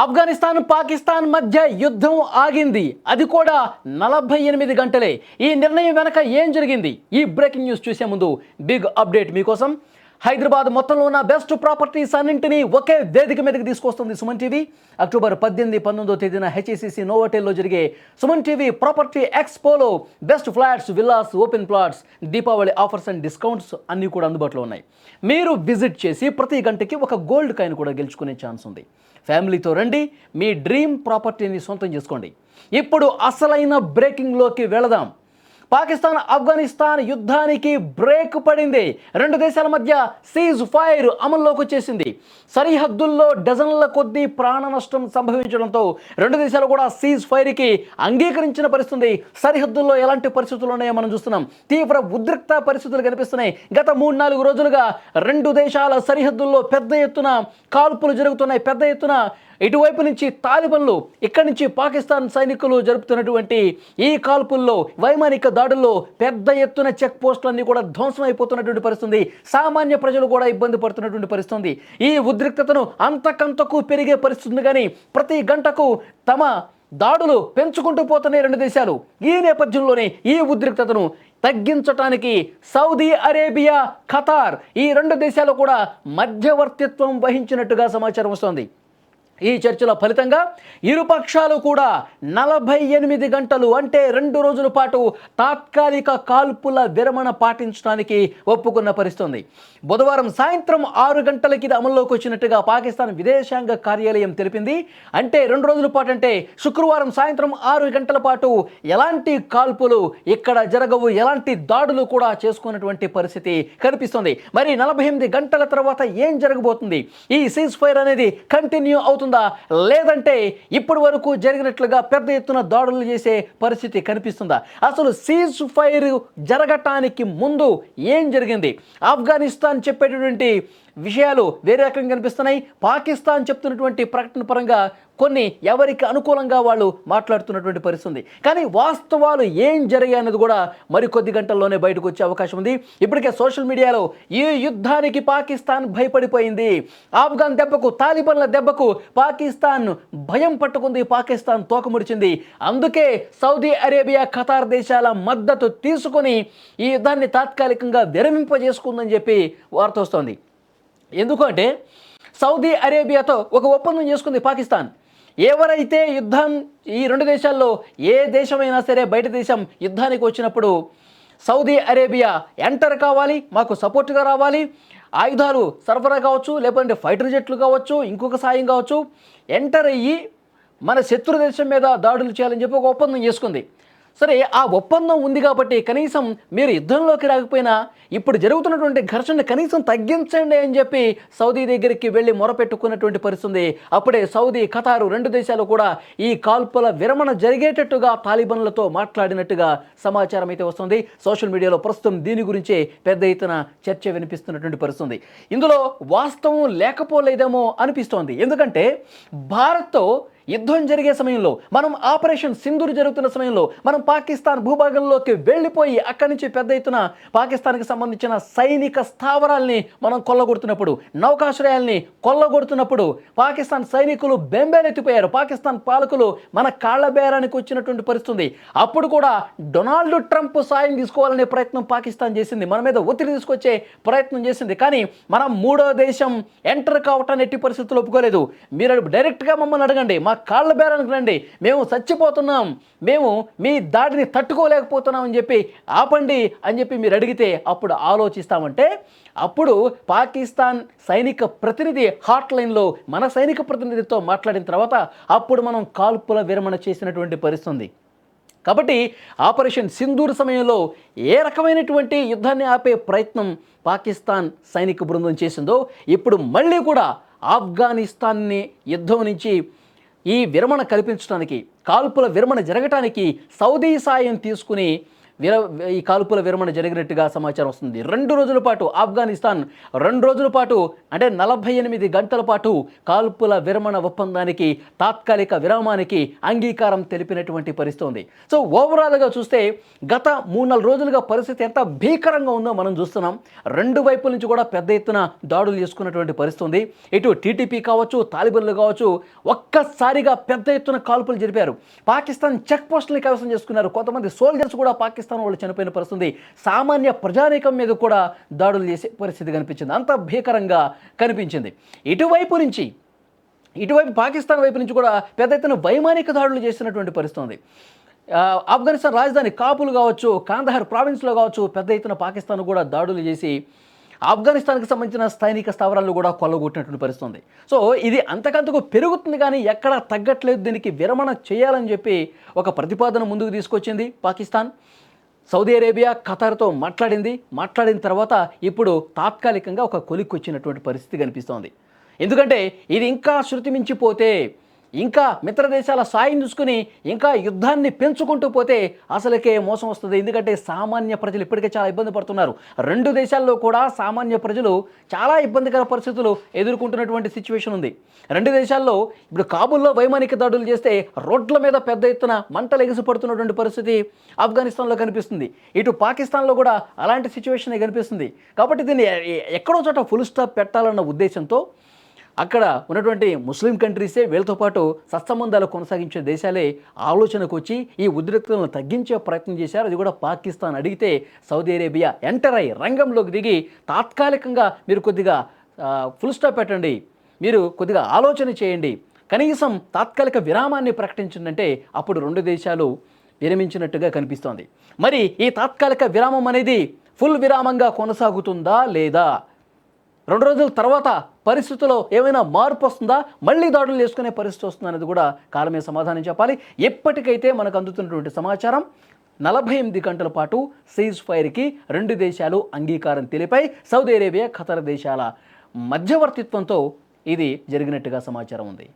ఆఫ్ఘనిస్తాన్ పాకిస్తాన్ మధ్య యుద్ధం ఆగింది. అది కూడా 48 గంటలే. ఈ నిర్ణయం వెనక ఏం జరిగింది? ఈ బ్రేకింగ్ న్యూస్ చూసే ముందు బిగ్ అప్డేట్ మీకోసం. హైదరాబాద్ మొత్తంలో ఉన్న బెస్ట్ ప్రాపర్టీస్ అన్నింటినీ ఒకే వేదిక మీదకి తీసుకొస్తుంది సుమన్ టీవీ. అక్టోబర్ 18, 19వ తేదీన హెచ్ఈసిసి నోవోటెల్లో జరిగే సుమన్ టీవీ ప్రాపర్టీ ఎక్స్పోలో best flats, villas, open plots, Deepavali offers and discounts అన్నీ కూడా అందుబాటులో ఉన్నాయి. మీరు విజిట్ చేసి ప్రతి గంటకి ఒక గోల్డ్ కాయిన్ కూడా గెలుచుకునే ఛాన్స్ ఉంది. ఫ్యామిలీతో రండి, మీ డ్రీమ్ ప్రాపర్టీని సొంతం చేసుకోండి. ఇప్పుడు అసలైన బ్రేకింగ్లోకి వెళదాం. పాకిస్తాన్ ఆఫ్ఘనిస్తాన్ యుద్ధానికి బ్రేక్ పడింది. రెండు దేశాల మధ్య సీజ్ ఫైర్ అమల్లోకి వచ్చేసింది. సరిహద్దుల్లో డజన్ల కొద్దీ ప్రాణ నష్టం సంభవించడంతో రెండు దేశాలు కూడా సీజ్ ఫైర్కి అంగీకరించిన పరిస్థితి. సరిహద్దుల్లో ఎలాంటి పరిస్థితులు ఉన్నాయో మనం చూస్తున్నాం. తీవ్ర ఉద్రిక్త పరిస్థితులు కనిపిస్తున్నాయి. గత 3-4 రోజులుగా రెండు దేశాల సరిహద్దుల్లో పెద్ద ఎత్తున కాల్పులు జరుగుతున్నాయి. పెద్ద ఎత్తున ఇటువైపు నుంచి తాలిబన్లు, ఇక్కడి నుంచి పాకిస్తాన్ సైనికులు జరుపుతున్నటువంటి ఈ కాల్పుల్లో, వైమానిక దాడుల్లో పెద్ద ఎత్తున చెక్ పోస్టులన్నీ కూడా ధ్వంసం అయిపోతున్నటువంటి పరిస్థితి. సామాన్య ప్రజలు కూడా ఇబ్బంది పడుతున్నటువంటి పరిస్థితి. ఈ ఉద్రిక్తతను అంతకంతకు పెరిగే పరిస్థితి. కానీ ప్రతి గంటకు తమ దాడులు పెంచుకుంటూ పోతున్నాయి రెండు దేశాలు. ఈ నేపథ్యంలోనే ఈ ఉద్రిక్తతను తగ్గించడానికి సౌదీ అరేబియా, ఖతార్ ఈ రెండు దేశాలు కూడా మధ్యవర్తిత్వం వహించినట్టుగా సమాచారం వస్తోంది. ఈ చర్చల ఫలితంగా ఇరుపక్షాలు కూడా 48 గంటలు అంటే 2 రోజుల పాటు తాత్కాలిక కాల్పుల విరమణ పాటించడానికి ఒప్పుకున్న పరిస్థితి. బుధవారం సాయంత్రం 6 గంటలకి ఇది అమల్లోకి వచ్చినట్టుగా పాకిస్తాన్ విదేశాంగ కార్యాలయం తెలిపింది. అంటే 2 రోజుల పాటు అంటే శుక్రవారం సాయంత్రం 6 గంటల పాటు ఎలాంటి కాల్పులు ఇక్కడ జరగవు, ఎలాంటి దాడులు కూడా చేసుకున్నటువంటి పరిస్థితి కనిపిస్తుంది. మరి 48 గంటల తర్వాత ఏం జరగబోతుంది? ఈ సీజ్ ఫైర్ అనేది కంటిన్యూ అవుతుంది లేదంటే ఇప్పటి వరకు జరిగినట్లుగా పెద్ద ఎత్తున దాడులు చేసే పరిస్థితి కనిపిస్తుందా? అసలు సీజ్ ఫైర్ జరగటానికి ముందు ఏం జరిగింది? ఆఫ్ఘనిస్తాన్ చెప్పేటటువంటి విషయాలు వేరే రకంగా కనిపిస్తున్నాయి. పాకిస్తాన్ చెప్తున్నటువంటి ప్రకటన పరంగా కొన్ని ఎవరికి అనుకూలంగా వాళ్ళు మాట్లాడుతున్నటువంటి పరిస్థితి. కానీ వాస్తవాలు ఏం జరిగాయన్నది కూడా మరికొద్ది గంటల్లోనే బయటకు వచ్చే అవకాశం ఉంది. ఇప్పటికే సోషల్ మీడియాలో ఈ యుద్ధానికి పాకిస్తాన్ భయపడిపోయింది, ఆఫ్ఘన్ దెబ్బకు, తాలిబన్ల దెబ్బకు పాకిస్తాన్ భయం పట్టుకుంది, పాకిస్తాన్ తోకముడిచింది. అందుకే సౌదీ అరేబియా, ఖతార్ దేశాల మద్దతు తీసుకొని ఈ యుద్ధాన్ని తాత్కాలికంగా విరమింపజేసుకుందని చెప్పి వార్త వస్తోంది. ఎందుకంటే సౌదీ అరేబియాతో ఒక ఒప్పందం చేసుకుంది పాకిస్తాన్. ఎవరైతే యుద్ధం, ఈ రెండు దేశాల్లో ఏ దేశమైనా సరే బయట దేశం యుద్ధానికి వచ్చినప్పుడు సౌదీ అరేబియా ఎంటర్ కావాలి, మాకు సపోర్ట్గా రావాలి, ఆయుధాలు సరఫరా కావచ్చు, లేకపోతే ఫైటర్ జెట్లు కావచ్చు, ఇంకొక సాయం కావచ్చు, ఎంటర్ అయ్యి మన శత్రు దేశం మీద దాడులు చేయాలని చెప్పి ఒక ఒప్పందం చేసుకుంది. సరే, ఆ ఒప్పందం ఉంది కాబట్టి కనీసం మీరు యుద్ధంలోకి రాకపోయినా ఇప్పుడు జరుగుతున్నటువంటి ఘర్షణ కనీసం తగ్గించండి అని చెప్పి సౌదీ దగ్గరికి వెళ్ళి మొరపెట్టుకున్నటువంటి పరిస్థితి. అప్పుడే సౌదీ, ఖతారు రెండు దేశాలు కూడా ఈ కాల్పుల విరమణ జరిగేటట్టుగా తాలిబన్లతో మాట్లాడినట్టుగా సమాచారం అయితే వస్తుంది. సోషల్ మీడియాలో ప్రస్తుతం దీని గురించే పెద్ద ఎత్తున చర్చ వినిపిస్తున్నటువంటి పరిస్థితి. ఇందులో వాస్తవం లేకపోలేదేమో అనిపిస్తోంది. ఎందుకంటే భారత్తో యుద్ధం జరిగే సమయంలో, మనం ఆపరేషన్ సింధూర్ జరుగుతున్న సమయంలో మనం పాకిస్తాన్ భూభాగంలోకి వెళ్ళిపోయి అక్కడి నుంచి పెద్ద ఎత్తున పాకిస్తాన్కి సంబంధించిన సైనిక స్థావరాల్ని మనం కొల్లగొడుతున్నప్పుడు, నౌకాశ్రయాల్ని కొల్లగొడుతున్నప్పుడు పాకిస్తాన్ సైనికులు బెంబేలెత్తిపోయారు. పాకిస్తాన్ పాలకులు మన కాళ్ల బేరానికి వచ్చినటువంటి పరిస్థితి. అప్పుడు కూడా డొనాల్డ్ ట్రంప్ సాయం తీసుకోవాలనే ప్రయత్నం పాకిస్తాన్ చేసింది, మన మీద ఒత్తిడి తీసుకొచ్చే ప్రయత్నం చేసింది. కానీ మనం మూడో దేశం ఎంటర్ కావటాన్ని ఎట్టి పరిస్థితుల్లో ఒప్పుకోలేదు. మీరు డైరెక్ట్గా మమ్మల్ని అడగండి, మా కాళ్ళ బేరానికి రండి, మేము చచ్చిపోతున్నాం, మేము మీ దాడిని తట్టుకోలేకపోతున్నాం అని చెప్పి ఆపండి అని చెప్పి మీరు అడిగితే అప్పుడు ఆలోచిస్తామంటే, అప్పుడు పాకిస్తాన్ సైనిక ప్రతినిధి హాట్లైన్లో మన సైనిక ప్రతినిధితో మాట్లాడిన తర్వాత అప్పుడు మనం కాల్పుల విరమణ చేసినటువంటి పరిస్థితి. కాబట్టి ఆపరేషన్ సింధూర్ సమయంలో ఏ రకమైనటువంటి యుద్ధాన్ని ఆపే ప్రయత్నం పాకిస్తాన్ సైనిక బృందం చేసిందో ఇప్పుడు మళ్ళీ కూడా ఆఫ్ఘనిస్తాన్ని యుద్ధం నుంచి ఈ విరమణ కల్పించడానికి, కాల్పుల విరమణ జరగటానికి సౌదీ సాయం తీసుకుని ఈ కాల్పుల విరమణ జరిగినట్టుగా సమాచారం వస్తుంది. 2 రోజుల పాటు ఆఫ్ఘనిస్తాన్ 2 రోజుల పాటు అంటే 48 గంటల పాటు కాల్పుల విరమణ ఒప్పందానికి తాత్కాలిక విరామానికి అంగీకారం తెలిపినటువంటి పరిస్థితి ఉంది. సో ఓవరాల్గా చూస్తే గత 3-4 రోజులుగా పరిస్థితి ఎంత భీకరంగా ఉందో మనం చూస్తున్నాం. 2 వైపుల నుంచి కూడా పెద్ద ఎత్తున దాడులు చేసుకున్నటువంటి పరిస్థితి ఉంది. ఇటు టీటీపీ కావచ్చు, తాలిబన్లు కావచ్చు, ఒక్కసారిగా పెద్ద ఎత్తున కాల్పులు జరిపారు. పాకిస్తాన్ చెక్ పోస్టులను కైవసం చేసుకున్నారు. కొంతమంది సోల్జర్స్ కూడా పాకిస్తాన్ వాళ్ళు చనిపోయిన పరిస్థితి, సామాన్య ప్రజానీకం మీద కూడా దాడులు చేసే పరిస్థితి కనిపించింది. అంత భీకరంగా కనిపించింది. ఇటువైపు పాకిస్తాన్ వైపు నుంచి కూడా పెద్ద ఎత్తున వైమానిక దాడులు చేసినటువంటి పరిస్థితి ఉంది. ఆఫ్ఘనిస్తాన్ రాజధాని కాబూల్ కావచ్చు, కాందహార్ ప్రావిన్స్లో కావచ్చు, పెద్ద ఎత్తున పాకిస్తాన్ కూడా దాడులు చేసి ఆఫ్ఘనిస్తాన్కి సంబంధించిన సైనిక స్థావరాలు కూడా కొల్లగొట్టినటువంటి పరిస్థితి ఉంది. సో ఇది అంతకంతకు పెరుగుతుంది కానీ ఎక్కడా తగ్గట్లేదు. దీనికి విరమణ చేయాలని చెప్పి ఒక ప్రతిపాదన ముందుకు తీసుకొచ్చింది పాకిస్తాన్. సౌదీ అరేబియా, ఖతార్తో మాట్లాడిన తర్వాత ఇప్పుడు తాత్కాలికంగా ఒక కొలిక్కొచ్చినటువంటి పరిస్థితి కనిపిస్తోంది. ఎందుకంటే ఇది ఇంకా శృతి మించిపోతే, ఇంకా మిత్ర దేశాల సాయం చూసుకుని ఇంకా యుద్ధాన్ని పెంచుకుంటూ పోతే అసలుకే మోసం వస్తుంది. ఎందుకంటే సామాన్య ప్రజలు ఇప్పటికే చాలా ఇబ్బంది పడుతున్నారు. 2 దేశాల్లో కూడా సామాన్య ప్రజలు చాలా ఇబ్బందికర పరిస్థితులు ఎదుర్కొంటున్నటువంటి సిచ్యువేషన్ ఉంది. 2 దేశాల్లో ఇప్పుడు కాబూల్లో వైమానిక దాడులు చేస్తే రోడ్ల మీద పెద్ద ఎత్తున మంటలు ఎగిసిపడుతున్నటువంటి పరిస్థితి ఆఫ్ఘనిస్తాన్లో కనిపిస్తుంది. ఇటు పాకిస్తాన్లో కూడా అలాంటి సిచ్యువేషన్ కనిపిస్తుంది. కాబట్టి దీన్ని ఎక్కడో చోట ఫుల్ స్టాప్ పెట్టాలన్న ఉద్దేశంతో అక్కడ ఉన్నటువంటి ముస్లిం కంట్రీసే వీళ్ళతో పాటు సత్సంబంధాలు కొనసాగించే దేశాలే ఆలోచనకు వచ్చి ఈ ఉద్రిక్తతలను తగ్గించే ప్రయత్నం చేశారు. అది కూడా పాకిస్తాన్ అడిగితే సౌదీ అరేబియా ఎంటర్ అయ్యి రంగంలోకి దిగి తాత్కాలికంగా మీరు కొద్దిగా ఫుల్ స్టాప్ పెట్టండి, మీరు కొద్దిగా ఆలోచన చేయండి, కనీసం తాత్కాలిక విరామాన్ని ప్రకటించిందంటే అప్పుడు 2 దేశాలు విరమించినట్టుగా కనిపిస్తోంది. మరి ఈ తాత్కాలిక విరామం అనేది ఫుల్ విరామంగా కొనసాగుతుందా లేదా? 2 రోజుల తర్వాత పరిస్థితుల్లో ఏమైనా మార్పు వస్తుందా? మళ్ళీ దాడులు చేసుకునే పరిస్థితి వస్తుందా అనేది కూడా కాలమే సమాధానం చెప్పాలి. ఎప్పటికైతే మనకు అందుతున్నటువంటి సమాచారం 48 గంటల పాటు సీజ్ ఫైర్కి 2 దేశాలు అంగీకారం తెలిపాయి. సౌదీ అరేబియా, ఖతార్ దేశాల మధ్యవర్తిత్వంతో ఇది జరిగినట్టుగా సమాచారం ఉంది.